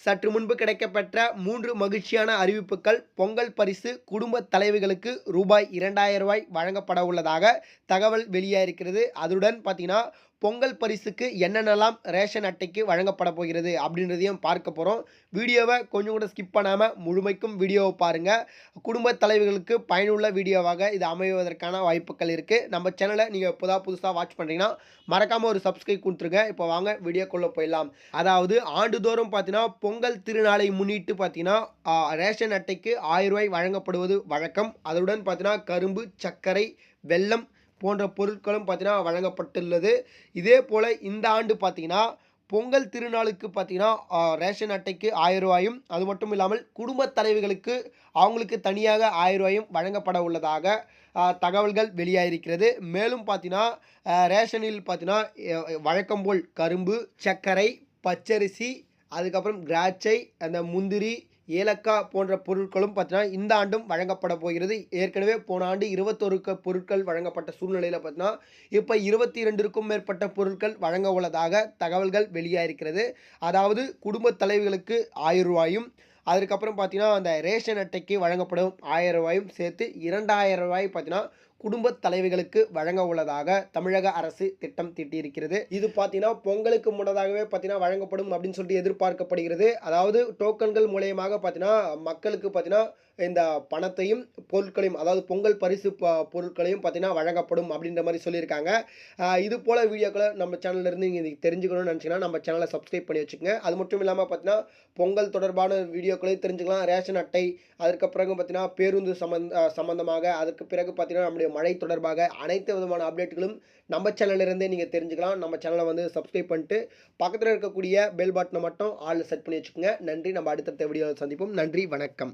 சற்று முன்பு கிடைக்கப்பெற்ற 3 மகிழ்ச்சியான அறிவிப்புகள். பொங்கல் பரிசு குடும்ப தலைவிகளுக்கு ரூபாய் 2000 வழங்கப்பட உள்ளதாக தகவல் வெளியாயிருக்கிறது. அதுடன் பார்த்தீங்கன்னா, பொங்கல் பரிசுக்கு என்னென்னலாம் ரேஷன் அட்டைக்கு வழங்கப்பட போகிறது அப்படின்றதையும் பார்க்க போறோம். வீடியோவை கொஞ்சம் கூட ஸ்கிப் பண்ணாம முழுமைக்கும் வீடியோவை பாருங்க. குடும்ப தலைவிகளுக்கு பயனுள்ள வீடியோவாக இது அமைவதற்கான வாய்ப்புகள் இருக்கு. நம்ம சேனலை நீங்க புதுசா வாட்ச் பண்றீங்கன்னா மறக்காம ஒரு சப்ஸ்கிரைப் கொடுத்துருங்க. இப்போ வாங்க வீடியோக்குள்ள போயிடலாம். அதாவது ஆண்டுதோறும் பார்த்தீங்கன்னா, பொங்கல் திருநாளை முன்னிட்டு பார்த்தீங்கன்னா, ரேஷன் அட்டைக்கு ரூ. 1000 வழங்கப்படுவது வழக்கம். அதுடன் பார்த்தீங்கன்னா, கரும்பு, சர்க்கரை, வெல்லம் போன்ற பொருட்களும் பார்த்தீங்கன்னா வழங்கப்பட்டுள்ளது. இதே போல இந்த ஆண்டு பார்த்தீங்கன்னா, பொங்கல் திருநாளுக்கு பார்த்தீங்கன்னா, ரேஷன் அட்டைக்கு ரூ. 1000 அது மட்டும் இல்லாமல் குடும்பத் தலைவிகளுக்கு அவங்களுக்கு தனியாக ரூ. 1000 வழங்கப்பட உள்ளதாக தகவல்கள் வெளியாகியிருக்கிறது. மேலும் பார்த்தீங்கன்னா, ரேஷனில் பார்த்தீங்கன்னா, வழக்கம் போல் கரும்பு, சர்க்கரை, பச்சரிசி, அதுக்கப்புறம் திராட்சை, அந்த முந்திரி, ஏலக்காய் போன்ற பொருட்களும் பார்த்தீங்கன்னா இந்த ஆண்டும் வழங்கப்பட போகிறது. ஏற்கனவே போன ஆண்டு 21 பொருட்கள் வழங்கப்பட்ட சூழ்நிலையில் பார்த்தீங்கன்னா, இப்போ 22க்கும் மேற்பட்ட பொருட்கள் வழங்க உள்ளதாக தகவல்கள் வெளியாகிருக்கிறது. அதாவது குடும்ப தலைவிகளுக்கு ரூ. 1000 அதுக்கப்புறம் பார்த்தீங்கன்னா, அந்த ரேஷன் அட்டைக்கு வழங்கப்படும் ரூ. 1000 சேர்த்து ரூ. 2000 பார்த்தீங்கன்னா குடும்பத் தலைவிகளுக்கு வழங்க உள்ளதாக தமிழக அரசு திட்டம் தீட்டியிருக்கிறது. இது பார்த்தீங்கன்னா பொங்கலுக்கு முன்னதாகவே பார்த்தீங்கன்னா வழங்கப்படும் அப்படின்னு சொல்லிட்டு எதிர்பார்க்கப்படுகிறது. அதாவது டோக்கன்கள் மூலியமாக பார்த்தீங்கன்னா மக்களுக்கு பார்த்தீங்கன்னா இந்த பணத்தையும் பொருட்களையும், அதாவது பொங்கல் பரிசு பொருட்களையும் பார்த்தீங்கன்னா வழங்கப்படும் அப்படின்ற மாதிரி சொல்லியிருக்காங்க. இது போல வீடியோக்களை நம்ம சேனல்ல இருந்து நீங்கள் தெரிஞ்சுக்கணும்னு நினச்சிங்கன்னா நம்ம சேனலை சப்ஸ்கிரைப் பண்ணி வச்சுக்கோங்க. அது மட்டும் இல்லாமல் பார்த்தீங்கன்னா பொங்கல் தொடர்பான வீடியோக்களையும் தெரிஞ்சுக்கலாம். ரேஷன் அட்டை, அதற்கு பிறகு பார்த்தீங்கன்னா பேருந்து சம்பந்தமாக, அதுக்கு பிறகு பார்த்தீங்கன்னா நம்முடைய மழை தொடர்பாக அனைத்து விதமான அப்டேட்டுகளும் நம்ம சேனல்லிருந்தே நீங்கள் தெரிஞ்சுக்கலாம். நம்ம சேனலை வந்து சப்ஸ்கிரைப் பண்ணிட்டு பக்கத்தில் இருக்கக்கூடிய பெல் பட்டனை மட்டும் ஆல் செட் பண்ணி வச்சுக்கோங்க. நன்றி. நம்ம அடுத்தடுத்த வீடியோவில் சந்திப்போம். நன்றி, வணக்கம்.